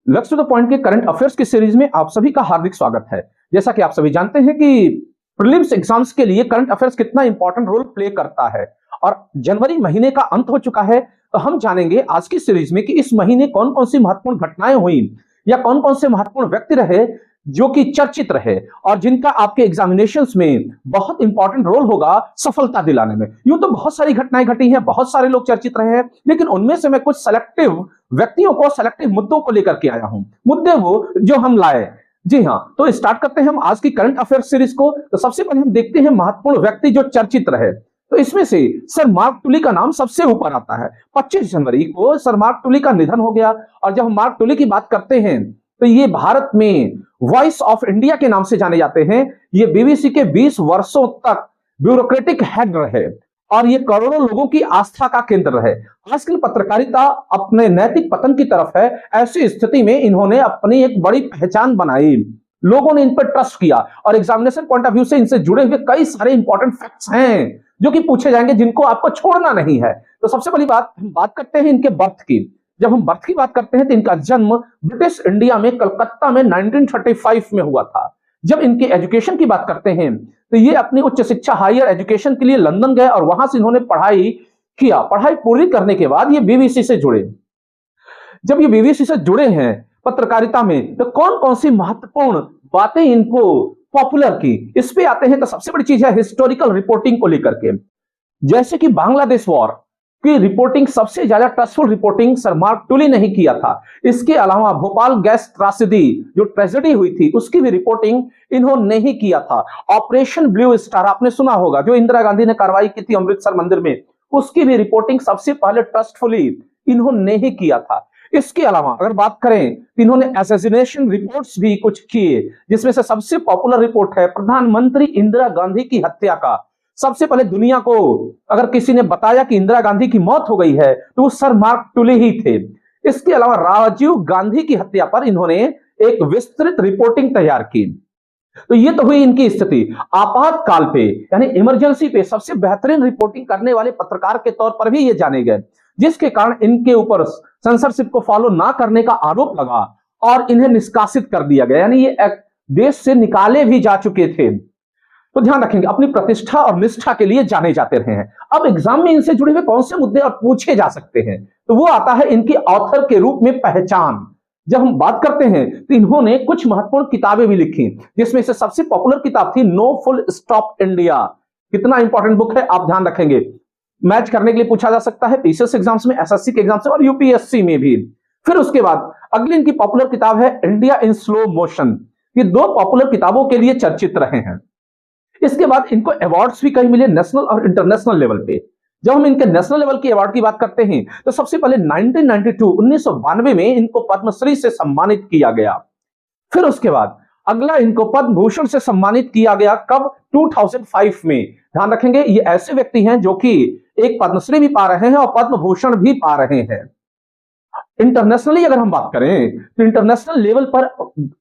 लक्ष्य to the point के current affairs की सीरीज में आप सभी का हार्दिक स्वागत है। जैसा कि आप सभी जानते हैं कि प्रीलिम्स एग्जाम्स के लिए करंट अफेयर्स कितना इंपॉर्टेंट रोल प्ले करता है और जनवरी महीने का अंत हो चुका है, तो हम जानेंगे आज की सीरीज में कि इस महीने कौन कौन सी महत्वपूर्ण घटनाएं हुई या कौन कौन से महत्वपूर्ण व्यक्ति रहे जो कि चर्चित रहे और जिनका आपके एग्जामिनेशंस में बहुत इंपॉर्टेंट रोल होगा सफलता दिलाने में। यूं तो बहुत सारी घटनाएं घटी हैं, बहुत सारे लोग चर्चित रहे हैं, लेकिन उनमें से मैं कुछ सेलेक्टिव व्यक्तियों को, सेलेक्टिव मुद्दों को लेकर के आया हूं। मुद्दे वो जो हम लाए। जी हां, तो स्टार्ट करते हैं हम आज की करंट अफेयर सीरीज को। तो सबसे पहले हम देखते हैं महत्वपूर्ण व्यक्ति जो चर्चित रहे। तो इसमें से सर मार्क टुली का नाम सबसे ऊपर आता है। 25 जनवरी को सर मार्क टुली का निधन हो गया और जब हम मार्क टुली की बात करते हैं तो ये भारत में वॉइस ऑफ इंडिया के नाम से जाने जाते हैं। ये बीबीसी के 20 वर्षों तक ब्यूरोक्रेटिक हेड रहे और ये करोड़ों लोगों की आस्था का केंद्र रहे। आजकल पत्रकारिता अपने नैतिक पतन की तरफ है। ऐसी स्थिति में इन्होंने अपनी एक बड़ी पहचान बनाई, लोगों ने इन पर ट्रस्ट किया और एग्जामिनेशन पॉइंट ऑफ व्यू से इनसे जुड़े हुए कई सारे इंपॉर्टेंट फैक्ट्स हैं जो कि पूछे जाएंगे, जिनको आपको छोड़ना नहीं है। तो सबसे पहली बात हम बात करते हैं इनके बर्थ की। जब हम बर्थ की बात करते हैं तो इनका जन्म ब्रिटिश इंडिया में कलकत्ता में 1935 में हुआ था। जब इनके एजुकेशन की बात करते हैं तो ये अपनी उच्च शिक्षा हायर एजुकेशन के लिए लंदन गए और वहां से इन्होंने पढ़ाई किया। पढ़ाई पूरी करने के बाद ये बीबीसी से जुड़े। जब ये बीबीसी से जुड़े हैं पत्रकारिता में, तो कौन कौन सी महत्वपूर्ण बातें इनको पॉपुलर की, इस पे आते हैं। तो सबसे बड़ी चीज है हिस्टोरिकल रिपोर्टिंग को लेकर के। जैसे कि बांग्लादेश वॉर की रिपोर्टिंग, सबसे ज्यादा ट्रस्टफुल रिपोर्टिंग सर मार्क टुली ने ही किया था। इसके अलावा भोपाल गैस त्रासदी जो ट्रेजेडी हुई थी उसकी भी रिपोर्टिंग इन्होंने ही किया था। ऑपरेशन ब्लू स्टार आपने सुना होगा, जो इंदिरा गांधी ने कार्रवाई की थी अमृतसर मंदिर में, उसकी भी रिपोर्टिंग सबसे पहले ट्रस्टफुली इन्होंने ही किया था। इसके अलावा अगर बात करें तो इन्होंने असैसिनेशन रिपोर्ट्स भी कुछ किए, जिसमें से सबसे पॉपुलर रिपोर्ट है प्रधानमंत्री इंदिरा गांधी की हत्या का। सबसे पहले दुनिया को अगर किसी ने बताया कि इंदिरा गांधी की मौत हो गई है तो वो सर मार्क टुली ही थे। इसके अलावा राजीव गांधी की हत्या पर इन्होंने एक विस्तृत रिपोर्टिंग तैयार की। तो ये तो हुई इनकी स्थिति। आपातकाल पे यानी इमरजेंसी पे सबसे बेहतरीन रिपोर्टिंग करने वाले पत्रकार के तौर पर भी ये जाने गए, जिसके कारण इनके ऊपर सेंसरशिप को फॉलो ना करने का आरोप लगा और इन्हें निष्कासित कर दिया गया, यानी ये देश से निकाले भी जा चुके थे। तो ध्यान रखेंगे, अपनी प्रतिष्ठा और निष्ठा के लिए जाने जाते रहे हैं। अब एग्जाम में इनसे जुड़े हुए कौन से मुद्दे और पूछे जा सकते हैं, तो वो आता है इनकी ऑथर के रूप में पहचान। जब हम बात करते हैं तो इन्होंने कुछ महत्वपूर्ण किताबें भी लिखी, जिसमें से सबसे पॉपुलर किताब थी नो फुल स्टॉप इंडिया। कितना इंपॉर्टेंट बुक है, आप ध्यान रखेंगे। मैच करने के लिए पूछा जा सकता है पीसीएस एग्जाम्स में, एसएससी के एग्जाम्स में और यूपीएससी में भी। फिर उसके बाद अगली इनकी पॉपुलर किताब है इंडिया इन स्लो मोशन। ये दो पॉपुलर किताबों के लिए चर्चित रहे हैं। इसके बाद इनको अवार्ड्स भी कई मिले नेशनल और इंटरनेशनल लेवल पे। जब हम इनके नेशनल लेवल के अवार्ड की बात करते हैं तो सबसे पहले 1992 में इनको पद्मश्री से सम्मानित किया गया। फिर उसके बाद अगला इनको पद्म भूषण से सम्मानित किया गया, कब? 2005 में। ध्यान रखेंगे, ये ऐसे व्यक्ति हैं जो कि एक पद्मश्री भी पा रहे हैं और पद्म भूषण भी पा रहे हैं। इंटरनेशनली अगर हम बात करें तो इंटरनेशनल लेवल पर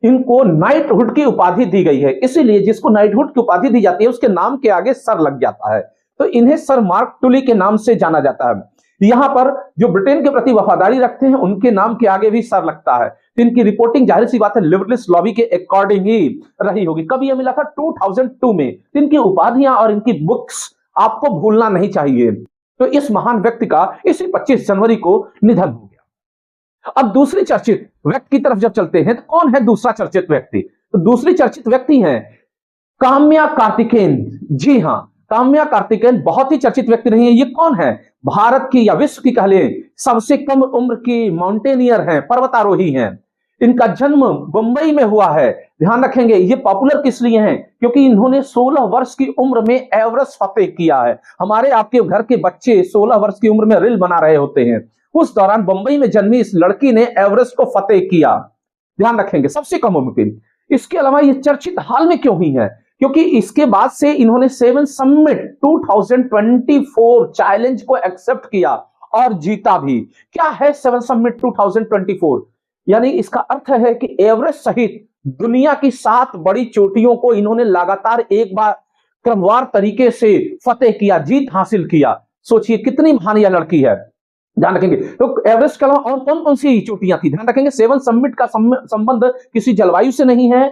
इनको नाइटहुड की उपाधि दी गई है। इसीलिए जिसको नाइटहुड की उपाधि दी जाती है उसके नाम के आगे सर लग जाता है, तो इन्हें सर मार्क टुली के नाम से जाना जाता है। यहां पर जो ब्रिटेन के प्रति वफादारी रखते हैं उनके नाम के आगे भी सर लगता है। तो इनकी रिपोर्टिंग जाहिर सी बात है लिबरलिस्ट लॉबी के अकॉर्डिंग ही रही होगी। कब यह मिला था? 2002 में। इनकी उपाधियां और इनकी बुक्स आपको भूलना नहीं चाहिए। तो इस महान व्यक्ति का इसी 25 जनवरी को निधन हो गया। अब दूसरी चर्चित व्यक्ति की तरफ जब चलते हैं तो कौन है दूसरा चर्चित व्यक्ति? तो दूसरी चर्चित व्यक्ति है काम्या कार्तिकेयन। जी हां, काम्या कार्तिकेयन बहुत ही चर्चित व्यक्ति रही है। ये कौन है? भारत की या विश्व की कह लें सबसे कम उम्र की माउंटेनियर हैं, पर्वतारोही हैं। इनका जन्म मुंबई में हुआ है। ध्यान रखेंगे, ये पॉपुलर किस लिए हैं? क्योंकि इन्होंने 16 वर्ष की उम्र में एवरेस्ट फतेह किया है। हमारे आपके घर के बच्चे 16 वर्ष की उम्र में रील बना रहे होते हैं, उस दौरान मुंबई में जन्मी इस लड़की ने एवरेस्ट को फतेह किया। ध्यान रखेंगे, सबसे कम उम्र की। इसके अलावा ये चर्चित हाल में क्यों हुई है? क्योंकि इसके बाद से इन्होंने 7 समिट 2024 चैलेंज को एक्सेप्ट किया और जीता भी। क्या है 7 समिट 2024? यानी इसका अर्थ है कि एवरेस्ट सहित दुनिया की 7 बड़ी चोटियों को इन्होंने लगातार एक बार क्रमवार तरीके से फतेह किया, जीत हासिल किया। सोचिए कितनी महान यह लड़की है। ध्यान रखेंगे। तो एवरेस्ट के अलावा और कौन कौन सी चोटियां थी, ध्यान रखेंगे। सेवन समिट का संबंध किसी जलवायु से नहीं है,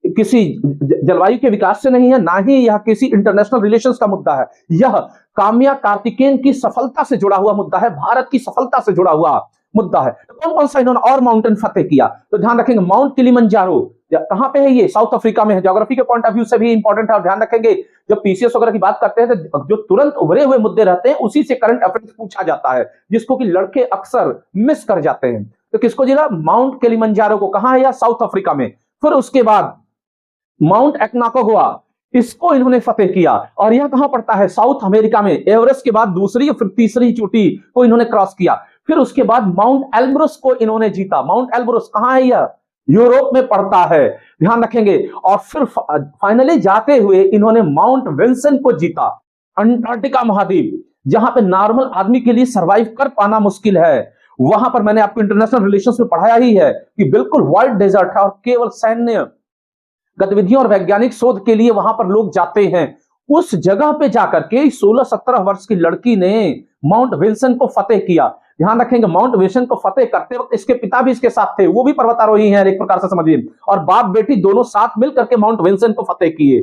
किसी जलवायु के विकास से नहीं है, ना ही यह किसी इंटरनेशनल रिलेशंस का मुद्दा है। यह काम्या कार्तिकेयन की सफलता से जुड़ा हुआ मुद्दा है, भारत की सफलता से जुड़ा हुआ मुद्दा है। तो कौन कौन सा इन्होंने और माउंटेन फतेह किया, तो ध्यान रखेंगे माउंट किलिमंजारो, कहां पे है ये, साउथ अफ्रीका में है। ज्योग्राफी के पॉइंट ऑफ व्यू से भी इंपॉर्टेंट है। और ध्यान रखेंगे जब पीसीएस वगैरह की बात करते हैं तो जो तुरंत उभरे हुए मुद्दे रहते हैं उसी से करंट अफेयर्स पूछा जाता है, जिसको कि लड़के अक्सर मिस कर जाते हैं। तो किसको जिला, माउंट किलिमंजारो को, कहां है यह, साउथ अफ्रीका में। फिर उसके बाद माउंट एक्नाकोगुआ, इसको इन्होंने फतेह किया, और यह कहां पड़ता है, साउथ अमेरिका में। एवरेस्ट के बाद दूसरी और फिर तीसरी चोटी को इन्होंने क्रॉस किया। फिर उसके बाद माउंट एल्ब्रुस को इन्होंने जीता। माउंट एल्ब्रुस कहां है यह, यूरोप में पड़ता है, ध्यान रखेंगे। और फिर फाइनली जाते हुए इन्होंने माउंट विंसेंट को जीता, अंटार्कटिका महाद्वीप, जहां पे नॉर्मल आदमी के लिए सरवाइव कर पाना मुश्किल है। वहां पर मैंने आपको इंटरनेशनल रिलेशंस में पढ़ाया ही है कि बिल्कुल वाइट डेजर्ट है और केवल सैन्य गतिविधियों और वैज्ञानिक शोध के लिए वहां पर लोग जाते हैं। उस जगह पे जाकर के 16-17 वर्ष की लड़की ने माउंट विल्सन को फतेह किया। ध्यान रखेंगे माउंट विल्सन को फतेह करते वक्त इसके पिता भी इसके साथ थे, वो भी पर्वतारोही हैं एक प्रकार से समझिए, और बाप बेटी दोनों साथ मिलकर के माउंट विल्सन को फतेह किए।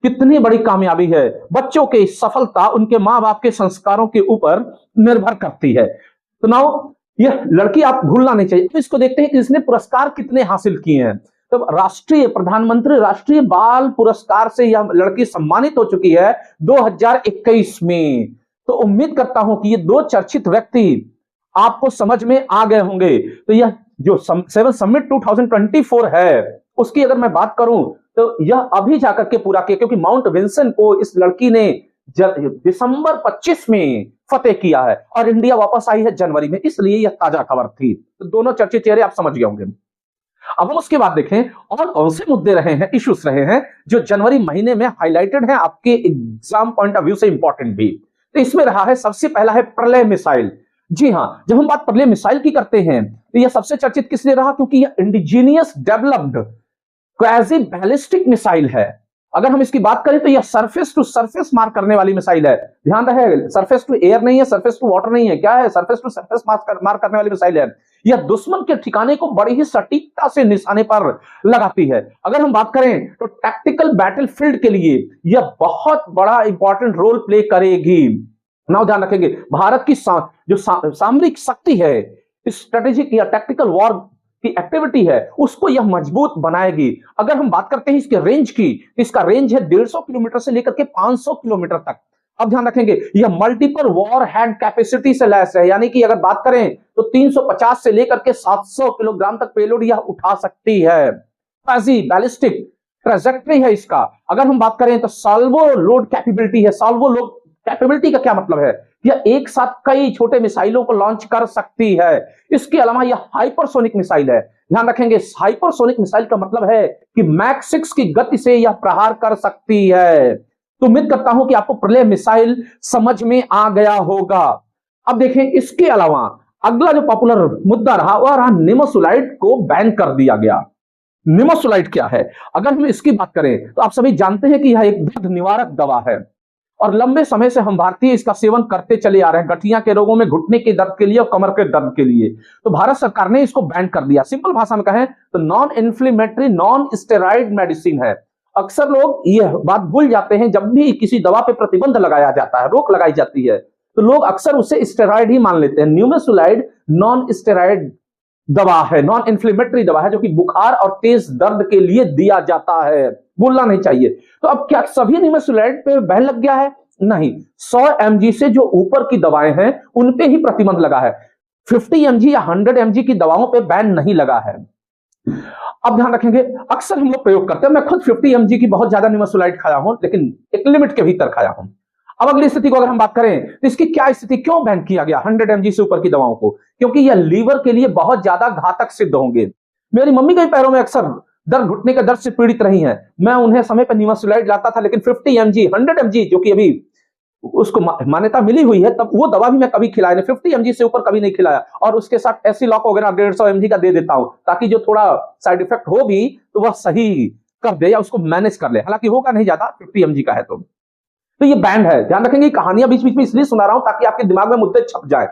कितनी बड़ी कामयाबी है। बच्चों की सफलता उनके मां बाप के संस्कारों के ऊपर निर्भर करती है। तो नाउ यह लड़की आप भूलना नहीं चाहिए। तो इसको देखते हैं कि इसने पुरस्कार कितने हासिल किए हैं। तो राष्ट्रीय प्रधानमंत्री राष्ट्रीय बाल पुरस्कार से यह लड़की सम्मानित हो चुकी है 2021 में। तो उम्मीद करता हूं कि ये दो चर्चित व्यक्ति आपको समझ में आ गए होंगे। तो यह जो सेवन समिट 2024 है उसकी अगर मैं बात करूं तो यह अभी जाकर के पूरा किया, क्योंकि माउंट विंसन को इस लड़की ने दिसंबर 25 में फतेह किया है और इंडिया वापस आई है जनवरी में, इसलिए यह ताजा खबर थी। तो दोनों चर्चित चेहरे आप समझ गए होंगे। अब हम उसके बाद देखें और कौन से मुद्दे रहे हैं, इश्यूज रहे हैं जो जनवरी महीने में हाईलाइटेड हैं, आपके एग्जाम पॉइंट ऑफ व्यू से इंपॉर्टेंट भी। तो इसमें रहा है, सबसे पहला है प्रलय मिसाइल। जी हां, जब हम बात प्रलय मिसाइल की करते हैं तो यह सबसे चर्चित किस लिए रहा, क्योंकि यह indigenous developed quasi ballistic missile है। अगर हम इसकी बात करें तो यह सरफेस टू सरफेस मार करने वाली मिसाइल है। ध्यान रहे, सरफेस टू एयर नहीं है, सरफेस टू वाटर नहीं है, क्या है, सरफेस टू सरफेस मार करने वाली मिसाइल है। यह दुश्मन के ठिकाने को बड़ी ही सटीकता से निशाने पर लगाती है। अगर हम बात करें तो टैक्टिकल बैटलफील्ड के लिए यह बहुत बड़ा इंपॉर्टेंट रोल प्ले करेगी। नाउ ध्यान रखेंगे भारत की जो सामरिक शक्ति है, स्ट्रेटेजिक या टैक्टिकल वॉर की एक्टिविटी है, उसको यह मजबूत बनाएगी। अगर हम बात करते हैं इसके रेंज की, इसका रेंज है 150 किलोमीटर से लेकर के 500 किलोमीटर तक। अब ध्यान रखेंगे यह मल्टीपल वॉर हैंड कैपेसिटी से लैस है, यानी कि अगर बात करें तो 350 से लेकर के 700 किलोग्राम तक पेलोड यह उठा सकती है। बैलिस्टिक ट्रैजेक्टरी है इसका। अगर हम बात करें तो साल्वो लोड कैपेबिलिटी है। साल्वो लोड कैपेबिलिटी का क्या मतलब है, यह एक साथ कई छोटे मिसाइलों को लॉन्च कर सकती है। इसके अलावा यह हाइपरसोनिक मिसाइल है। ध्यान रखेंगे हाइपरसोनिक मिसाइल का मतलब है कि मैक 6 की गति से यह प्रहार कर सकती है। तो उम्मीद करता हूं कि आपको प्रलय मिसाइल समझ में आ गया होगा। अब देखें इसके अलावा अगला जो पॉपुलर मुद्दा रहा वह रहा निमोसुलाइड को बैन कर दिया गया। निमोसुलाइड क्या है, अगर हम इसकी बात करें तो आप सभी जानते हैं कि यह एक दर्द निवारक दवा है और लंबे समय से हम भारतीय इसका सेवन करते चले आ रहे हैं, गठिया के रोगों में, घुटने के दर्द के लिए और कमर के दर्द के लिए। तो भारत सरकार ने इसको बैन कर दिया। सिंपल भाषा में कहें तो non inflammatory non steroid medicine है। अक्सर लोग यह बात भूल जाते हैं, जब भी किसी दवा पे प्रतिबंध लगाया जाता है, रोक लगाई जाती है, तो लोग अक्सर उसे स्टेरॉइड ही मान लेते हैं। निमोसुलाइड नॉन स्टेरॉइड दवा है, नॉन इन्फ्लेमेटरी दवा है, जो कि बुखार और तेज दर्द के लिए दिया जाता है, भूलना नहीं चाहिए। तो अब क्या सभी निमोसुलाइड पे बैन लग गया है? नहीं, 100 mg से जो ऊपर की दवाएं हैं उन पे ही प्रतिबंध लगा है। 50 mg या 100 mg की दवाओं पे बैन नहीं लगा है। अब ध्यान रखेंगे अक्सर हम लोग प्रयोग करते हैं, मैं खुद 50 mg की बहुत ज्यादा निमोसुलाइड खाया हूं, लेकिन एक लिमिट के भीतर खाया हूं। अब अगली स्थिति को अगर हम बात करें तो इसकी क्या स्थिति, क्यों बैन किया गया 100 mg से ऊपर की दवाओं को? क्योंकि यह लीवर के लिए बहुत ज्यादा घातक सिद्ध होंगे। मेरी मम्मी के पैरों में अक्सर दर्द, घुटने के दर्द से पीड़ित रही हैं, मैं उन्हें समय पर निमोसुलाइड लाता था, लेकिन 50 mg 100 mg जो कि अभी उसको मान्यता मिली हुई है, तब वो दवा भी मैं कभी खिलाया नहीं, 50 mg से ऊपर कभी नहीं खिलाया। और उसके साथ ऐसी लॉक वगैरह 150 mg का दे देता हूं, ताकि जो थोड़ा साइड इफेक्ट हो भी तो वह सही कर दे या उसको मैनेज कर ले, हालांकि होगा नहीं ज्यादा, 50 mg का है। तो ये बैंड है। ध्यान रखेंगे कहानियां बीच बीच में इसलिए सुना रहा हूं ताकि आपके दिमाग में मुद्दे छप जाए।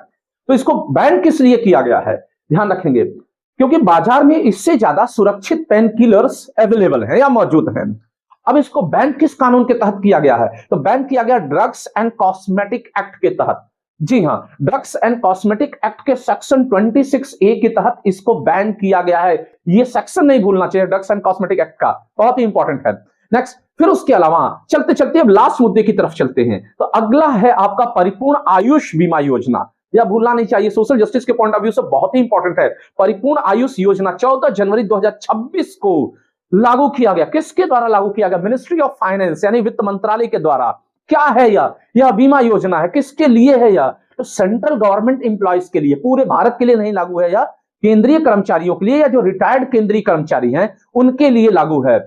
तो इसको बैन किस लिए किया गया है, ध्यान रखेंगे, क्योंकि बाजार में इससे ज्यादा सुरक्षित पेन किलर्स अवेलेबल हैं या मौजूद हैं। अब इसको बैन किस कानून के तहत किया गया है, तो बैन किया गया ड्रग्स एंड कॉस्मेटिक एक्ट के तहत। जी हां, ड्रग्स एंड कॉस्मेटिक एक्ट के सेक्शन 26A के तहत इसको बैन किया गया है। ये सेक्शन नहीं भूलना चाहिए ड्रग्स एंड कॉस्मेटिक एक्ट का, बहुत ही इंपॉर्टेंट है। नेक्स्ट, फिर उसके अलावा चलते चलते अब लास्ट मुद्दे की तरफ चलते हैं। तो अगला है आपका परिपूर्ण आयुष बीमा योजना। यह भूलना नहीं चाहिए, सोशल जस्टिस के पॉइंट ऑफ व्यू से बहुत ही इंपॉर्टेंट है। परिपूर्ण आयुष योजना 14 जनवरी 2026 को लागू किया गया। किसके द्वारा लागू किया गया, मिनिस्ट्री ऑफ फाइनेंस यानी वित्त मंत्रालय के द्वारा। क्या है यह बीमा योजना है, किसके लिए है यह, तो सेंट्रल गवर्नमेंट एम्प्लॉयज के लिए, पूरे भारत के लिए नहीं लागू है, यह केंद्रीय कर्मचारियों के लिए या जो रिटायर्ड केंद्रीय कर्मचारी हैं उनके लिए लागू है।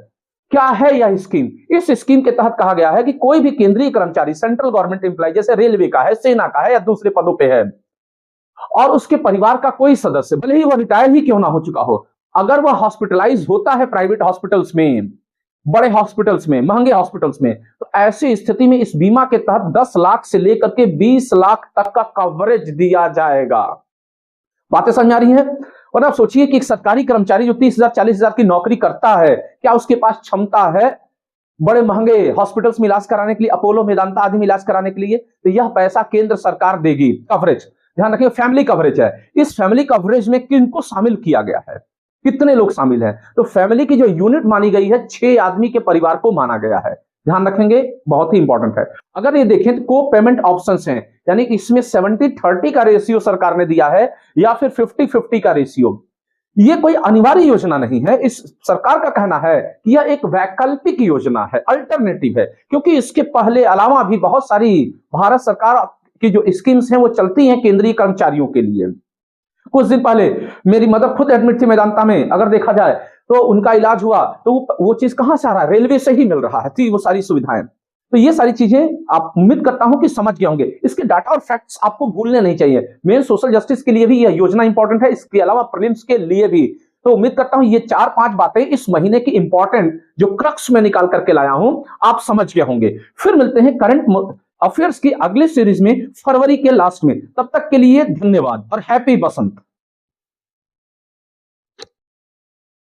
क्या है यह स्कीम, इस स्कीम के तहत कहा गया है कि कोई भी केंद्रीय कर्मचारी, सेंट्रल गवर्नमेंट एम्प्लॉय जैसे रेलवे का है, सेना का है या दूसरे पदों पे है, और उसके परिवार का कोई सदस्य, भले ही वह रिटायर ही क्यों ना हो चुका हो, अगर वह हॉस्पिटलाइज होता है प्राइवेट हॉस्पिटल्स में, बड़े हॉस्पिटल्स में, महंगे हॉस्पिटल्स में, तो ऐसी स्थिति में इस बीमा के तहत 10 लाख से लेकर के 20 लाख तक का कवरेज दिया जाएगा। बातें समझ आ रही हैं? और आप सोचिए कि एक सरकारी कर्मचारी जो 30,000 40,000 की नौकरी करता है, क्या उसके पास क्षमता है बड़े महंगे हॉस्पिटल्स में इलाज कराने के लिए, अपोलो मेदांता आदि में इलाज कराने के लिए? तो यह पैसा केंद्र सरकार देगी। कवरेज ध्यान रखिए, फैमिली कवरेज है। इस फैमिली कवरेज में किनको शामिल किया गया है, कितने लोग शामिल हैं, तो फैमिली की जो यूनिट मानी गई है 6 आदमी के परिवार को माना गया है। ध्यान रखेंगे, बहुत ही इंपॉर्टेंट है। अगर ये देखें तो को पेमेंट ऑप्शंस हैं, यानी कि इसमें 70-30 का रेशियो सरकार ने दिया है या फिर 50-50 का रेशियो। ये कोई अनिवार्य योजना नहीं है। इस सरकार का कहना है कि यह एक वैकल्पिक योजना है, अल्टरनेटिव है, क्योंकि इसके पहले अलावा भी बहुत सारी भारत सरकार की जो स्कीम्स हैं वो चलती हैं केंद्रीय कर्मचारियों के लिए। कुछ दिन पहले मेरी मदर खुद एडमिट थी मेदांता में, अगर देखा जाए तो उनका इलाज हुआ तो वो चीज कहां से आ रहा है, रेलवे से ही मिल रहा है, थी वो सारी सुविधाएं। तो ये सारी चीजें आप उम्मीद करता हूं कि समझ गए होंगे। इसके डाटा और फैक्ट्स आपको भूलने नहीं चाहिए। मेन सोशल जस्टिस के लिए भी यह योजना इंपॉर्टेंट है, इसके अलावा प्रीलिम्स के लिए भी। तो उम्मीद करता हूं ये 4-5 बातें इस महीने की इंपॉर्टेंट जो क्रक्स में निकाल करके लाया हूं आप समझ गए होंगे। फिर मिलते हैं करंट अफेयर्स की अगले सीरीज में फरवरी के लास्ट में। तब तक के लिए धन्यवाद और हैप्पी बसंत।